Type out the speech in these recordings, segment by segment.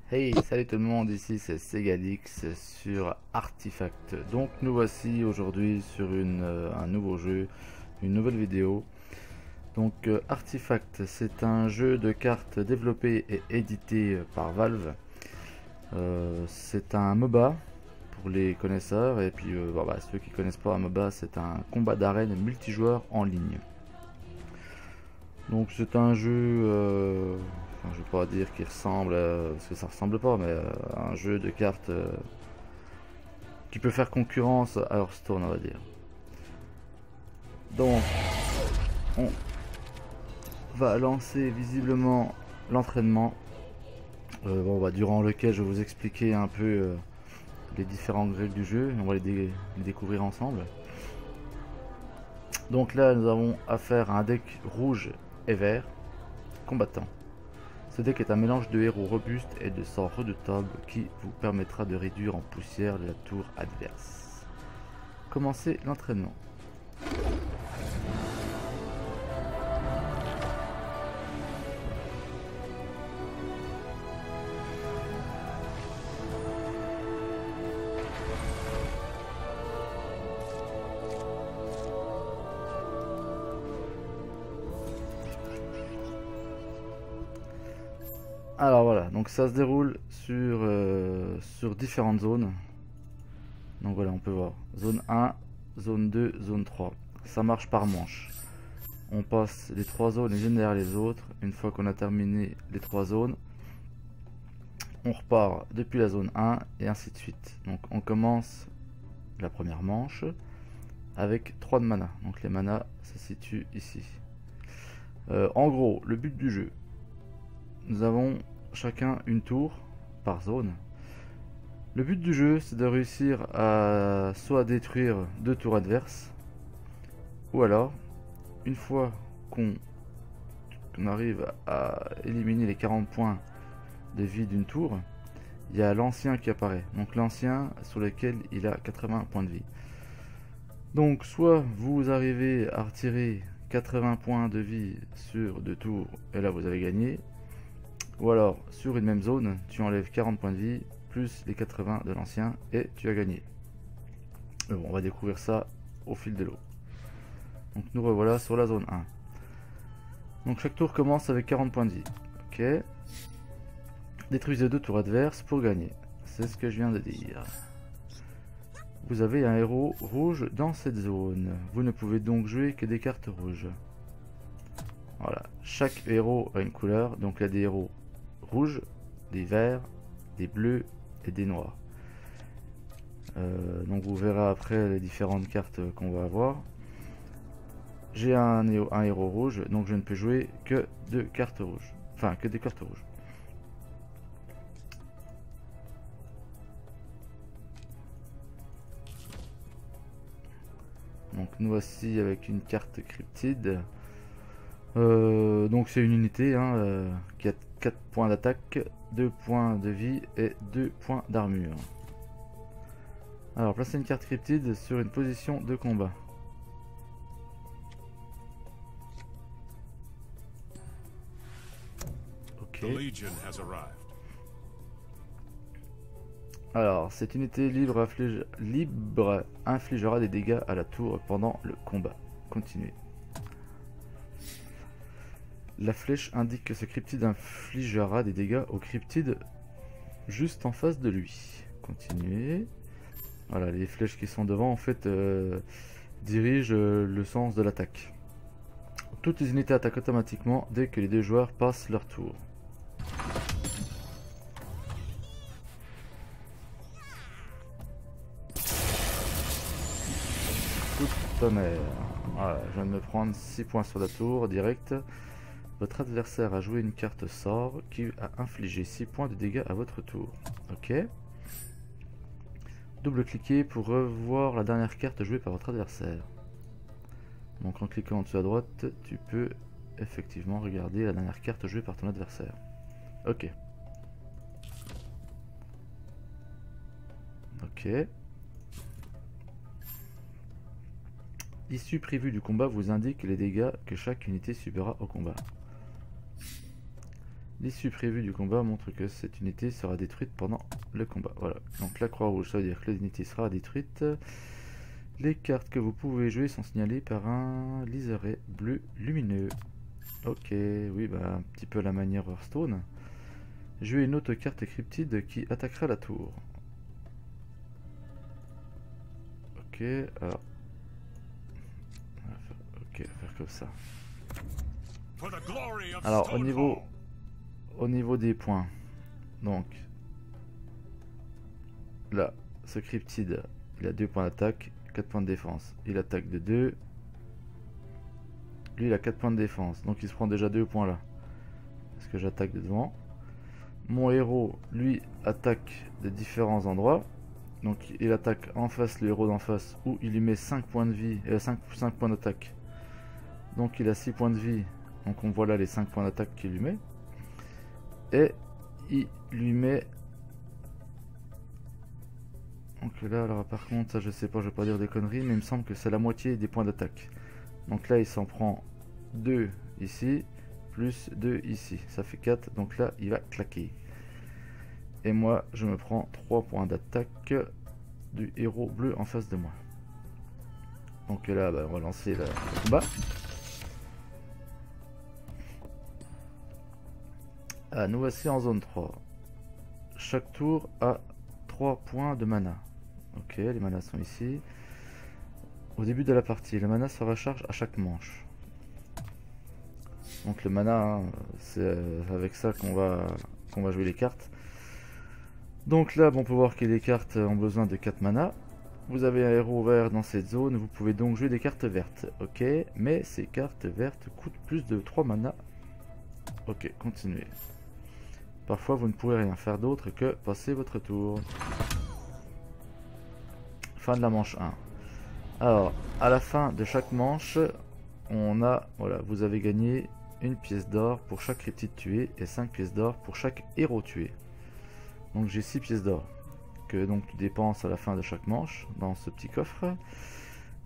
Hey, salut tout le monde, ici c'est Segalix sur Artifact. Donc nous voici aujourd'hui sur un nouveau jeu, une nouvelle vidéo. Donc Artifact, c'est un jeu de cartes développé et édité par Valve. C'est un MOBA pour les connaisseurs et puis ceux qui connaissent pas un MOBA, c'est un combat d'arène multijoueur en ligne. Donc c'est un jeu, enfin, je vais pas dire qu'il ressemble, parce que ça ressemble pas, mais un jeu de cartes qui peut faire concurrence à Hearthstone, on va dire. Donc on va lancer visiblement l'entraînement, durant lequel je vais vous expliquer un peu les différentes règles du jeu, on va les découvrir ensemble. Donc là nous avons affaire à un deck rouge et vert, combattant. Ce deck est un mélange de héros robustes et de sorts redoutables qui vous permettra de réduire en poussière la tour adverse. Commencez l'entraînement. Alors voilà, donc ça se déroule sur différentes zones. Donc voilà, on peut voir zone 1, zone 2, zone 3. Ça marche par manche. On passe les trois zones les unes derrière les autres. Une fois qu'on a terminé les trois zones, on repart depuis la zone 1 et ainsi de suite. Donc on commence la première manche avec 3 de mana. Donc les manas se situent ici. En gros, le but du jeu, nous avons chacun une tour par zone. Le but du jeu, c'est de réussir à soit détruire 2 tours adverses, ou alors, une fois qu'on arrive à éliminer les 40 points de vie d'une tour, il y a l'ancien qui apparaît. Donc l'ancien sur lequel il a 80 points de vie. Donc soit vous arrivez à retirer 80 points de vie sur 2 tours, et là vous avez gagné. Ou alors, sur une même zone, tu enlèves 40 points de vie, plus les 80 de l'ancien, et tu as gagné. Mais bon, on va découvrir ça au fil de l'eau. Donc nous revoilà sur la zone 1. Donc chaque tour commence avec 40 points de vie. Ok. Détruisez 2 tours adverses pour gagner. C'est ce que je viens de dire. Vous avez un héros rouge dans cette zone. Vous ne pouvez donc jouer que des cartes rouges. Voilà. Chaque héros a une couleur, donc il y a des héros rouges, des verts, des bleus et des noirs. Donc vous verrez après les différentes cartes qu'on va avoir. J'ai un héros rouge, donc je ne peux jouer que de cartes rouges. Enfin, que des cartes rouges. Donc nous voici avec une carte cryptide. Donc c'est une unité qui a 4 points d'attaque, 2 points de vie et 2 points d'armure. Alors placez une carte cryptide sur une position de combat. Ok. Alors cette unité libre infligera des dégâts à la tour pendant le combat. Continuez. La flèche indique que ce cryptide infligera des dégâts au cryptide juste en face de lui. Continuez. Voilà, les flèches qui sont devant en fait dirigent le sens de l'attaque. Toutes les unités attaquent automatiquement dès que les deux joueurs passent leur tour. Coup de tonnerre. Voilà, je viens de me prendre 6 points sur la tour direct. Votre adversaire a joué une carte sort qui a infligé 6 points de dégâts à votre tour. Ok. Double-cliquez pour revoir la dernière carte jouée par votre adversaire. Donc en cliquant en dessous à droite, tu peux effectivement regarder la dernière carte jouée par ton adversaire. Ok. Ok. L'issue prévue du combat vous indique les dégâts que chaque unité subira au combat. L'issue prévue du combat montre que cette unité sera détruite pendant le combat. Voilà, donc la croix rouge, ça veut dire que l'unité sera détruite. Les cartes que vous pouvez jouer sont signalées par un liseré bleu lumineux. Ok, oui, bah un petit peu à la manière Hearthstone. Jouez une autre carte cryptide qui attaquera la tour. Ok, alors... Ok, on va faire comme ça. Alors au niveau des points, donc là, ce cryptide, il a 2 points d'attaque, 4 points de défense. Il attaque de 2. Lui, il a 4 points de défense, donc il se prend déjà 2 points là. Parce que j'attaque de devant. Mon héros, lui, attaque de différents endroits. Donc il attaque en face, le héros d'en face, où il lui met 5 points de vie, 5 points d'attaque. Donc il a 6 points de vie. Donc on voit là les 5 points d'attaque qu'il lui met. Et il lui met... Donc là, alors par contre, ça je sais pas, je vais pas dire des conneries, mais il me semble que c'est la moitié des points d'attaque. Donc là, il s'en prend 2 ici, plus 2 ici. Ça fait 4, donc là, il va claquer. Et moi, je me prends 3 points d'attaque du héros bleu en face de moi. Donc là, bah, on va lancer le combat. Ah, nous voici en zone 3. Chaque tour a 3 points de mana. Ok, les manas sont ici. Au début de la partie, le mana se recharge à chaque manche. Donc le mana, hein, c'est avec ça qu'on va jouer les cartes. Donc là, bon, on peut voir que les cartes ont besoin de 4 mana. Vous avez un héros vert dans cette zone, vous pouvez donc jouer des cartes vertes. Ok, mais ces cartes vertes coûtent plus de 3 mana. Ok, continuez. Parfois, vous ne pourrez rien faire d'autre que passer votre tour. Fin de la manche 1. Alors, à la fin de chaque manche, on a, voilà, vous avez gagné une pièce d'or pour chaque cryptide tué et 5 pièces d'or pour chaque héros tué. Donc j'ai 6 pièces d'or que donc tu dépenses à la fin de chaque manche dans ce petit coffre.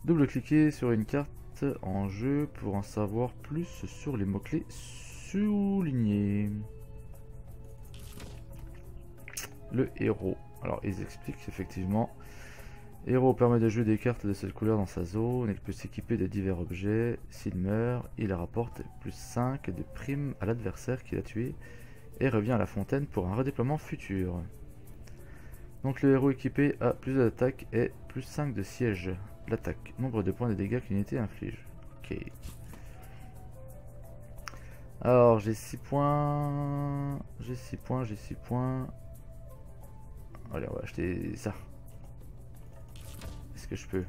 Double-cliquez sur une carte en jeu pour en savoir plus sur les mots-clés soulignés. Le héros. Alors ils expliquent effectivement. Héros permet de jouer des cartes de cette couleur dans sa zone. Il peut s'équiper de divers objets. S'il meurt, il rapporte plus 5 de prime à l'adversaire qui l'a tué et revient à la fontaine pour un redéploiement futur. Donc le héros équipé a plus d'attaque et plus 5 de siège. L'attaque. Nombre de points de dégâts qu'une unité inflige. Ok. Alors j'ai 6 points. J'ai 6 points, j'ai 6 points. Allez, on va acheter ça. Est-ce que je peux?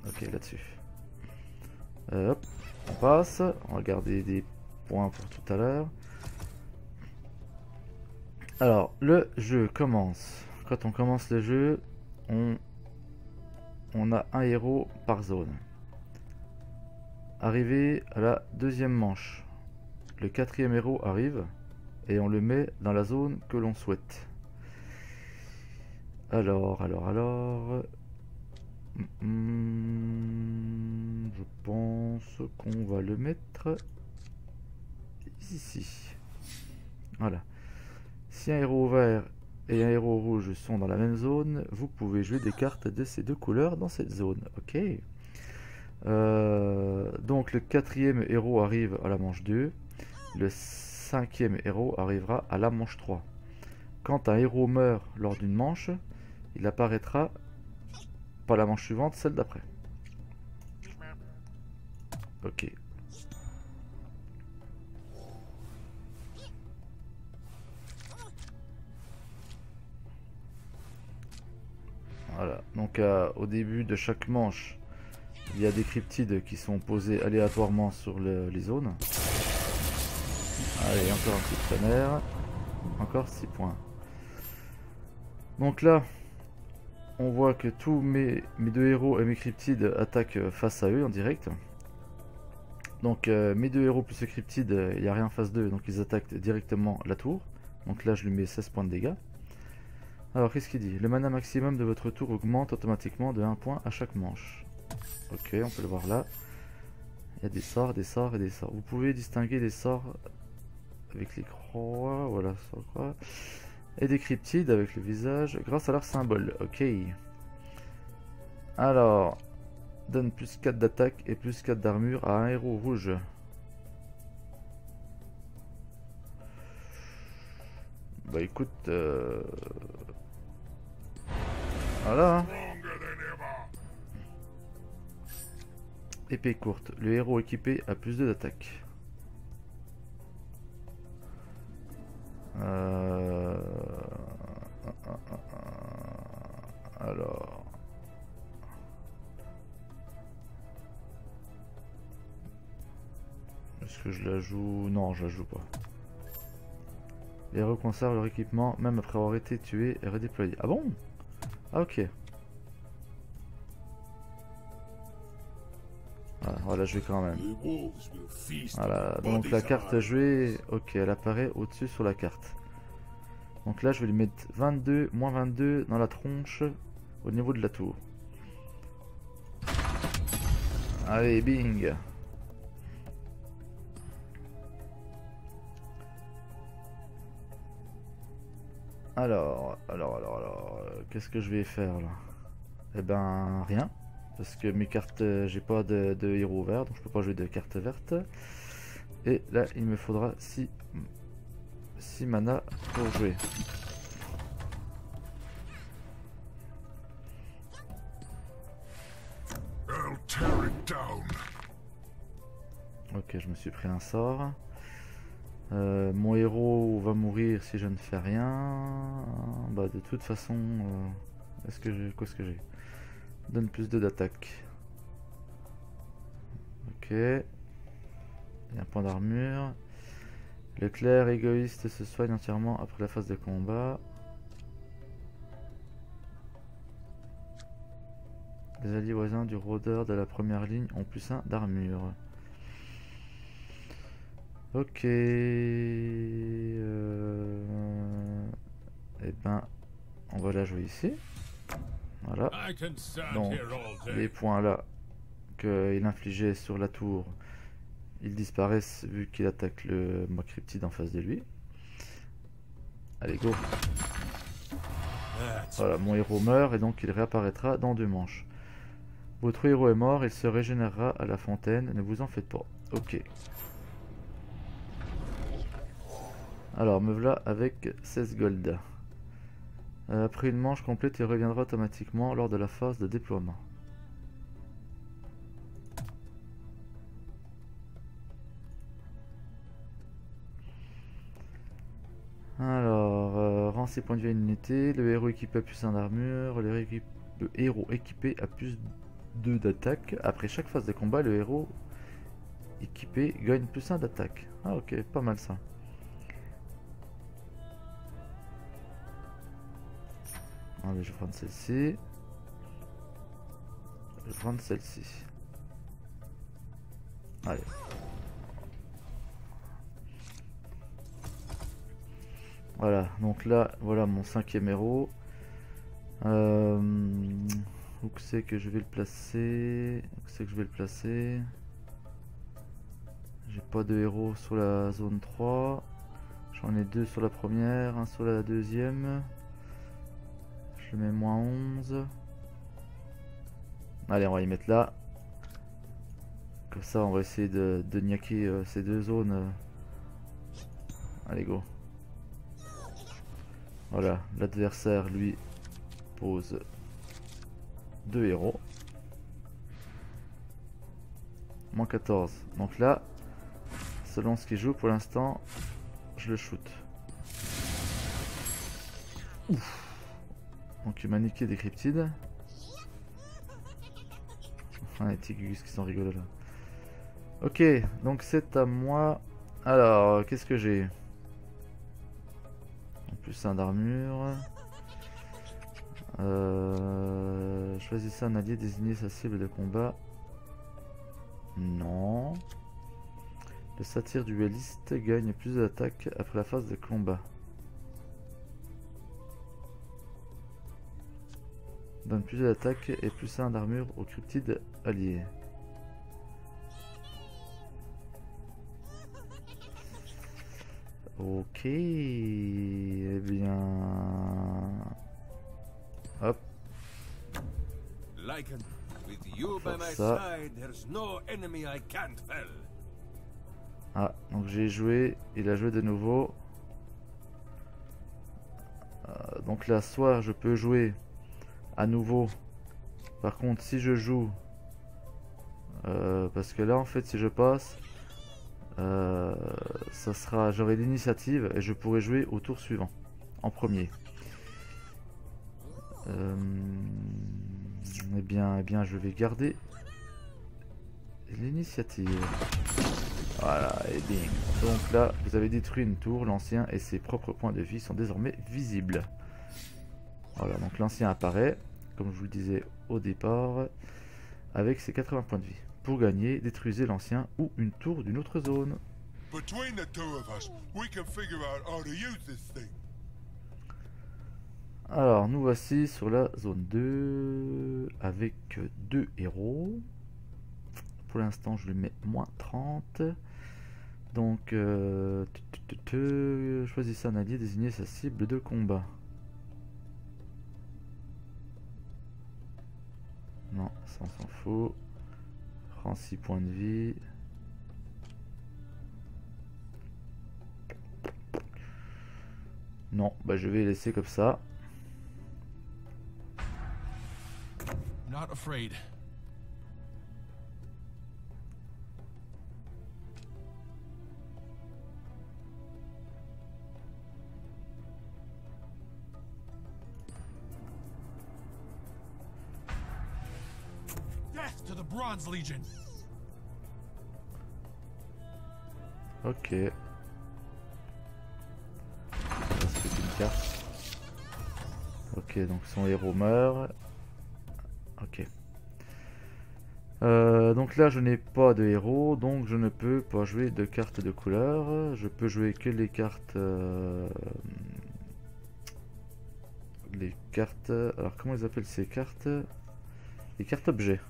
Ok, là-dessus. Hop, on passe. On va garder des points pour tout à l'heure. Alors, le jeu commence. Quand on commence le jeu, on a un héros par zone. Arrivé à la deuxième manche, le 4e héros arrive et on le met dans la zone que l'on souhaite. Alors, je pense qu'on va le mettre ici. Voilà. Si un héros vert et un héros rouge sont dans la même zone, vous pouvez jouer des cartes de ces deux couleurs dans cette zone. Ok. Donc le 4e héros arrive à la manche 2. Le 5e héros arrivera à la manche 3. Quand un héros meurt lors d'une manche, il apparaîtra pas la manche suivante, celle d'après. Ok. Voilà, donc au début de chaque manche, il y a des cryptides qui sont posés aléatoirement sur les zones. Allez, encore un petit tonnerre. Encore 6 points. Donc là, on voit que tous mes deux héros et mes cryptides attaquent face à eux en direct. Donc mes deux héros plus ce cryptide, il n'y a rien face d'eux, donc ils attaquent directement la tour. Donc là, je lui mets 16 points de dégâts. Alors, qu'est-ce qu'il dit? Le mana maximum de votre tour augmente automatiquement de 1 point à chaque manche. Ok, on peut le voir là. Il y a des sorts et des sorts. Vous pouvez distinguer les sorts avec les croix, voilà, ça croix. Et des cryptides avec le visage grâce à leur symbole. Ok. Alors, donne plus 4 d'attaque et plus 4 d'armure à un héros rouge. Bah écoute, voilà. Hein. Épée courte. Le héros équipé a plus 2 d'attaque. Alors. Est-ce que je la joue? Non, je la joue pas. Les héros conservent leur équipement même après avoir été tués et redéployés. Ah bon? Ah ok. Voilà, on va la jouer quand même. Voilà, donc la carte jouée, ok, elle apparaît au-dessus sur la carte. Donc là, je vais lui mettre 22, moins 22 dans la tronche au niveau de la tour. Allez, bing! Alors, qu'est-ce que je vais faire là? Eh ben, rien. Parce que mes cartes, j'ai pas de héros vert, donc je peux pas jouer de cartes vertes. Et là, il me faudra 6 mana pour jouer. Ok, je me suis pris un sort. Mon héros va mourir si je ne fais rien. Bah de toute façon, est-ce que j'ai qu'est-ce que j'ai? Donne plus 2 d'attaque. Ok. Il y a un point d'armure. Le clerc égoïste se soigne entièrement après la phase de combat. Les alliés voisins du rôdeur de la première ligne ont plus 1 d'armure. Ok. Eh ben, on va la jouer ici. Voilà. Donc, les points là qu'il infligeait sur la tour, ils disparaissent vu qu'il attaque le cryptide en face de lui. Allez, go. Voilà, mon héros meurt et donc il réapparaîtra dans 2 manches. Votre héros est mort, il se régénérera à la fontaine, ne vous en faites pas. Ok. Alors, me voilà avec 16 gold. Après une manche complète, il reviendra automatiquement lors de la phase de déploiement. Alors, rend ses points de vie à une unité. Le héros équipé a plus 1 d'armure. Le héros équipé a plus 2 d'attaque. Après chaque phase de combat, le héros équipé gagne plus 1 d'attaque. Ah ok, pas mal ça. Allez, je vais prendre celle-ci. Je vais prendre celle-ci. Allez. Voilà, donc là, voilà mon 5e héros. Où c'est que je vais le placer? Où c'est que je vais le placer? J'ai pas de héros sur la zone 3. J'en ai 2 sur la première, 1 sur la deuxième. Je mets moins 11. Allez, on va y mettre là. Comme ça, on va essayer de niaquer ces 2 zones. Allez, go. Voilà, l'adversaire, lui, pose 2 héros. Moins 14. Donc là, selon ce qu'il joue, pour l'instant, je le shoot. Ouf. Donc il m'a niqué des cryptides. Enfin, les petits gugus qui sont rigolos là. Ok, donc c'est à moi. Alors, qu'est-ce que j'ai? En plus, 1 d'armure. Choisissez un allié, désigner sa cible de combat. Non. Le satyre dueliste gagne plus d'attaque après la phase de combat. Donne plus d'attaque et plus 1 d'armure aux cryptides alliés. Ok, eh bien... Hop. Lycan, with you by Faire my ça. side, there's no enemy I can't fell. Ah, donc j'ai joué, il a joué de nouveau. Donc là, soit je peux jouer à nouveau. Par contre, si je joue... parce que là, en fait, si je passe... ça sera, j'aurai l'initiative et je pourrai jouer au tour suivant, en premier. Eh bien, je vais garder l'initiative. Voilà, et bing. Donc là, vous avez détruit une tour, l'ancien et ses propres points de vie sont désormais visibles. Voilà, donc l'ancien apparaît, comme je vous le disais au départ, avec ses 80 points de vie. Pour gagner, détruisez l'ancien ou une tour d'une autre zone. Between the two of us, we can figure out how to use this thing. Alors, nous voici sur la zone 2 avec 2 héros. Pour l'instant, je lui mets moins 30. Donc, choisissez un allié, désignez sa cible de combat. Non, ça on s'en fout. Prends 6 points de vie. Non, bah je vais laisser comme ça. Not afraid. Death to the Bronze Legion. Ok. C'est une carte. Ok, donc son héros meurt. Ok. Donc là je n'ai pas de héros, donc je ne peux pas jouer de cartes de couleur. Je peux jouer que les cartes... les cartes... Alors comment ils appellent ces cartes? Les cartes objets.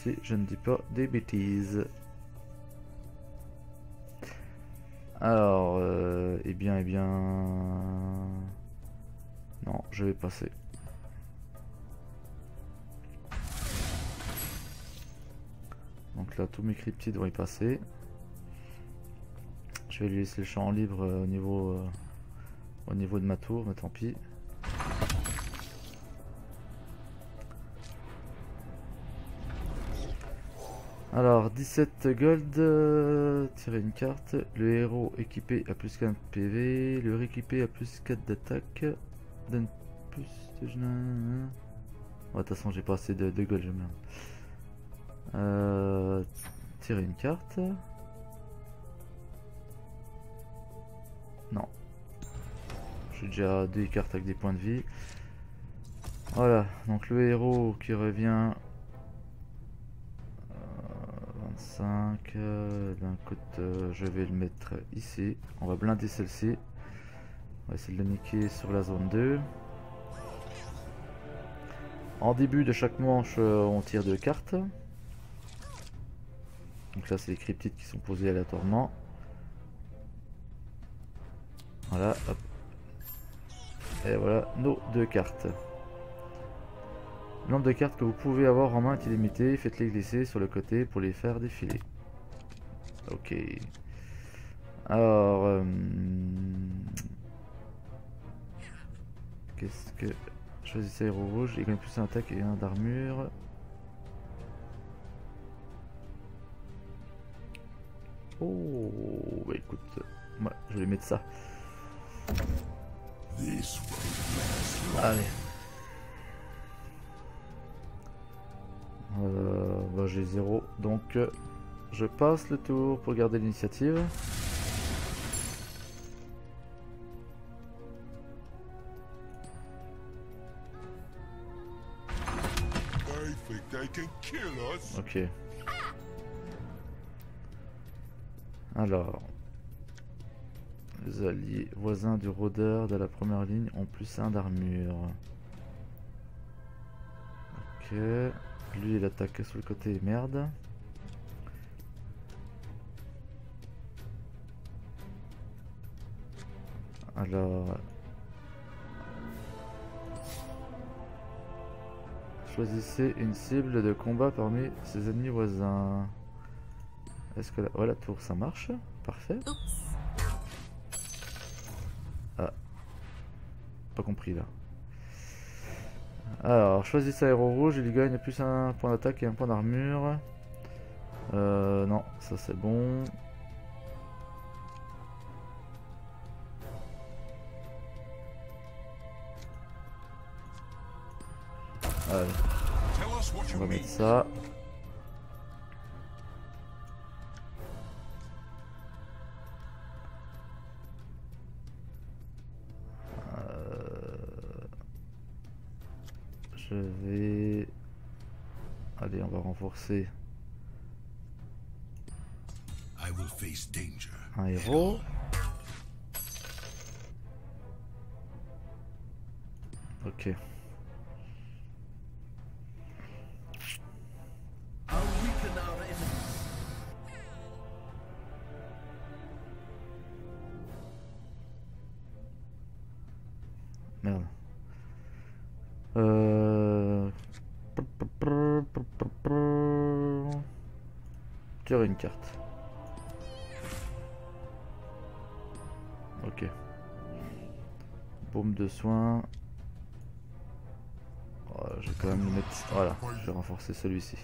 Si je ne dis pas des bêtises. Alors, eh bien... Non, je vais passer. Donc là, tous mes cryptides vont y passer. Je vais lui laisser le champ libre au niveau de ma tour, mais tant pis. Alors, 17 gold, tirer une carte. Le héros équipé à plus 4 PV. Le rééquipé à plus 4 d'attaque. Donne plus de... De toute façon, j'ai pas assez de gold, je merde. Tirer une carte. Non. J'ai déjà 2 cartes avec des points de vie. Voilà, donc le héros qui revient... 25. D'un côté, je vais le mettre ici. On va blinder celle-ci. On va essayer de le niquer sur la zone 2. En début de chaque manche, on tire 2 cartes. Donc là, c'est les cryptides qui sont posés aléatoirement. Voilà, hop. Et voilà nos 2 cartes. Le nombre de cartes que vous pouvez avoir en main est illimité. Faites-les glisser sur le côté pour les faire défiler. Ok. Alors... qu'est-ce que... Choisissez héros rouge. Il gagne plus un attaque et un d'armure. Oh, bah écoute, moi je vais mettre ça. Allez. Bah j'ai 0, donc je passe le tour pour garder l'initiative. Ok. Alors, les alliés voisins du rôdeur de la première ligne ont plus 1 d'armure. Ok. Lui il attaque sur le côté, merde. Alors... Choisissez une cible de combat parmi ses ennemis voisins. Est-ce que la... Ouais, la tour ça marche? Parfait. Ah. Pas compris là. Alors, choisissez un héros rouge, il gagne plus un point d'attaque et un point d'armure. Non, ça c'est bon. Allez, Tell us what on you va mean. mettre ça. Je vais... Allez, on va renforcer I will face danger. un héros. Ok. Merde. Tirer une carte. Ok. Baume de soin. Oh, je vais quand même le mettre. Voilà, je vais renforcer celui-ci.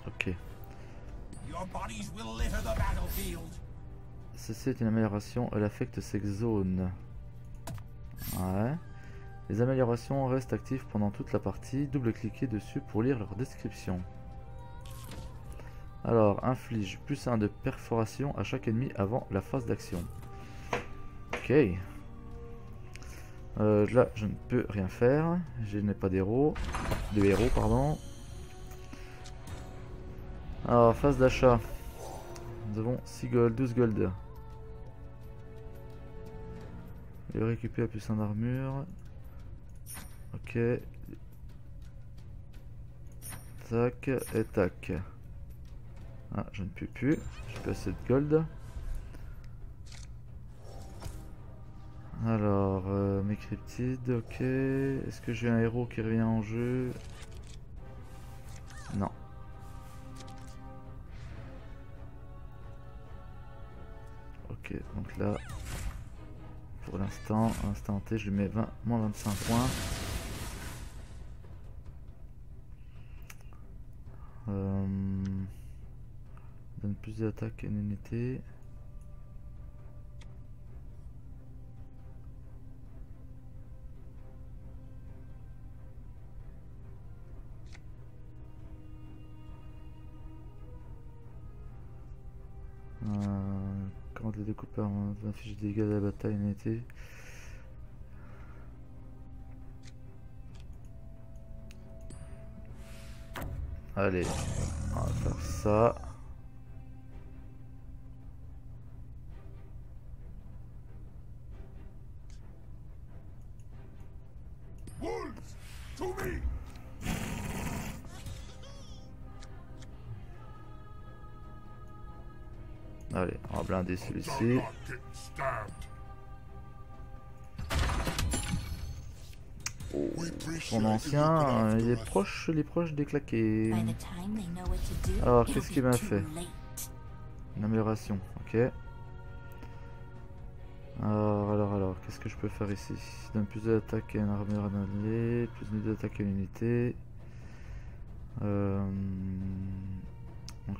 Ok. Your bodies will litter the battlefield. Ceci est une amélioration, elle affecte ces zones. Ouais. Les améliorations restent actives pendant toute la partie. Double-cliquez dessus pour lire leur description. Alors, inflige plus 1 de perforation à chaque ennemi avant la phase d'action. Ok. Là, je ne peux rien faire. Je n'ai pas d'héros. De héros, pardon. Alors, phase d'achat. Nous avons 6 gold, 12 gold. Et récupérer plus 1 d'armure. Ok. Tac et tac. Ah, je ne peux plus. J'ai pas assez de gold. Alors, mes cryptides, ok. Est-ce que j'ai un héros qui revient en jeu? Non. Ok, donc là, pour l'instant, instant T, je lui mets 20, moins 25 points. Donne plus d'attaque à une unité. Quand les découpeurs affichent des dégâts de la bataille unité. Allez, on va faire ça. Wolves, to me! Allez, on va blinder celui-ci. They're not getting stabbed. We appreciate Son you ancien, looking after il est us. proche des claqués. By the time they know what to do, Alors, it'll qu'est-ce be qu'il m'a too fait? late. Une amélioration, ok. Alors, qu'est-ce que je peux faire ici? Donne plus d'attaque à une armure à un allié, plus d'attaque à une unité. Donc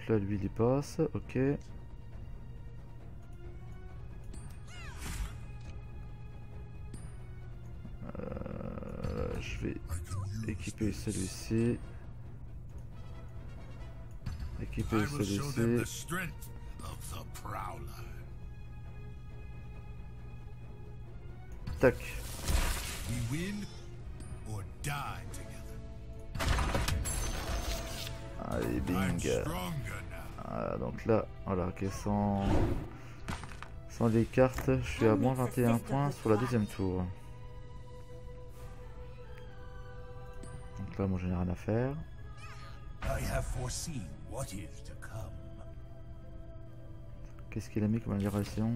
là, lui, il y passe, ok. Je vais équiper celui-ci. Équiper I will show them the celui-ci. strength of the Prowler. Tac. We win or die together. Allez, I'm bing. stronger now. Ah, donc là, voilà, ok, sans les cartes, je suis à moins 21 points sur la deuxième tour. Donc là, moi, je n'ai rien à faire. I have foreseen what is to come. Qu'est-ce qu'il a mis comme amélioration?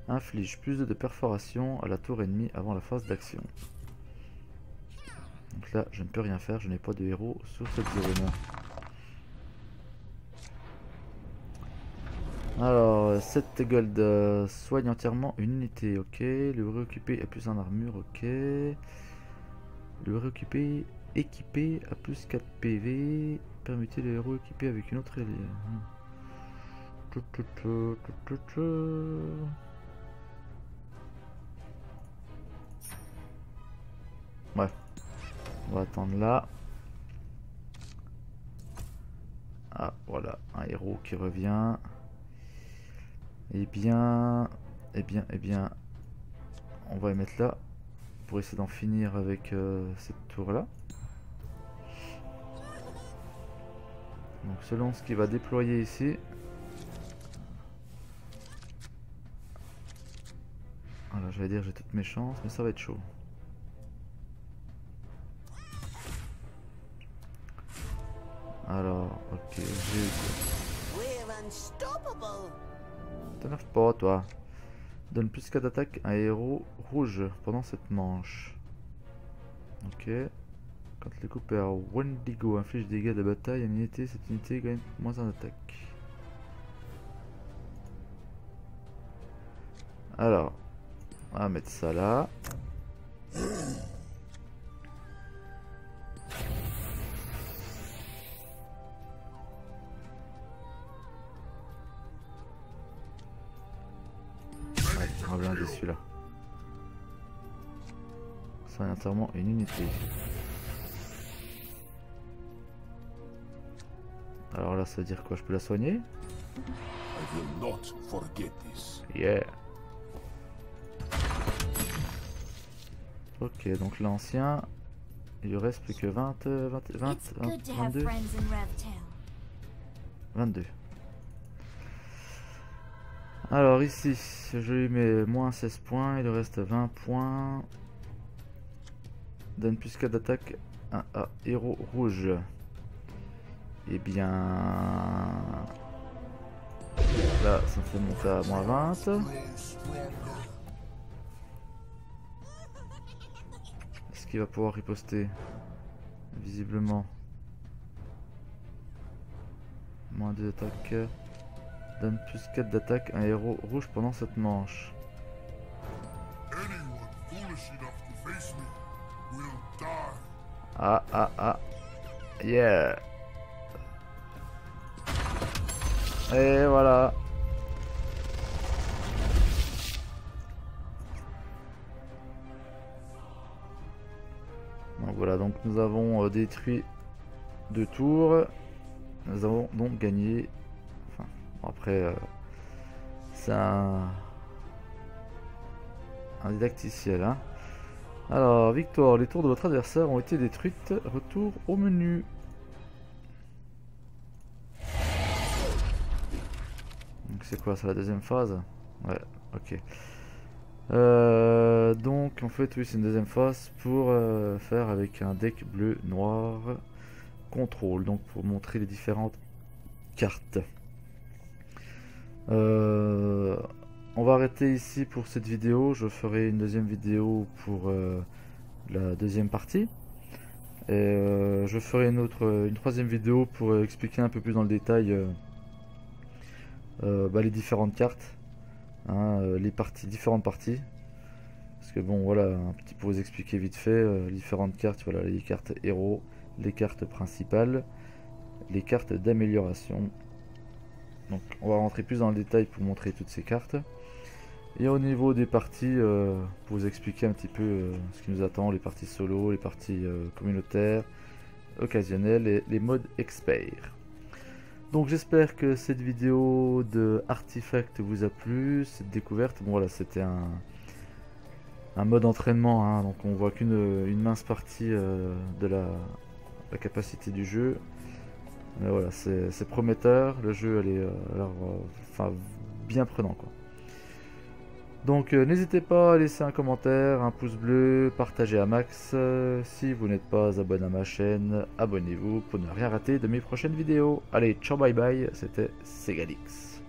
Inflige plus de perforation à la tour ennemie avant la phase d'action. Donc là, je ne peux rien faire, je n'ai pas de héros sur cette zone. Alors, 7 gold, soigne entièrement une unité, ok. Le réoccupé a plus en armure, ok. Le réoccupé équipé à plus 4 PV. Permettez le héros équipé avec une autre alliée. Ouais, on va attendre là. Ah, voilà, un héros qui revient. Eh bien, on va les mettre là pour essayer d'en finir avec cette tour là. Donc selon ce qu'il va déployer ici. Voilà, j'allais dire j'ai toutes mes chances, mais ça va être chaud. Alors, ok, j'ai... T'énerve pas toi. Donne plus 4 d'attaque à un héros rouge pendant cette manche. Ok. Quand le coupé à Wendigo inflige des dégâts de bataille à une unité, cette unité gagne moins en attaque. Alors, on va mettre ça là. On va blinder celui-là. Ça est entièrement une unité. Alors là, ça veut dire quoi? Je peux la soigner? I will not forget this. Yeah. Ok, donc l'ancien, il lui reste plus que 22. Alors ici, je lui mets moins 16 points, il lui reste 20 points. Donne plus 4 d'attaque à héros rouge. Et bien... Là, ça me fait monter à moins 20. Est-ce qu'il va pouvoir riposter? Visiblement. Moins 2 d'attaque. Donne plus 4 d'attaque à un héros rouge pendant cette manche. Ah. Yeah. Et voilà. Donc voilà, donc nous avons détruit 2 tours. Nous avons donc gagné. Enfin, après, c'est un didacticiel. Hein. Alors, victoire. Les tours de votre adversaire ont été détruites. Retour au menu. Donc c'est quoi? C'est la deuxième phase? Ouais, ok. Donc en fait oui, c'est une deuxième phase pour faire avec un deck bleu noir contrôle, donc pour montrer les différentes cartes. On va arrêter ici pour cette vidéo. Je ferai une deuxième vidéo pour la deuxième partie et je ferai une troisième vidéo pour expliquer un peu plus dans le détail les différentes cartes. Les différentes parties, parce que bon voilà, un petit peu vous expliquer vite fait les différentes cartes. Voilà, les cartes héros, les cartes principales, les cartes d'amélioration. Donc on va rentrer plus dans le détail pour montrer toutes ces cartes, et au niveau des parties pour vous expliquer un petit peu ce qui nous attend, les parties solo, les parties communautaires, occasionnelles et les modes expert. Donc j'espère que cette vidéo de Artifact vous a plu, cette découverte. Bon voilà, c'était un mode entraînement, hein, donc on voit qu'une mince partie de la capacité du jeu. Mais voilà, c'est prometteur, le jeu elle est enfin, bien prenant quoi. Donc n'hésitez pas à laisser un commentaire, un pouce bleu, partagez à max. Si vous n'êtes pas abonné à ma chaîne, abonnez-vous pour ne rien rater de mes prochaines vidéos. Allez, ciao bye bye, c'était Segalix.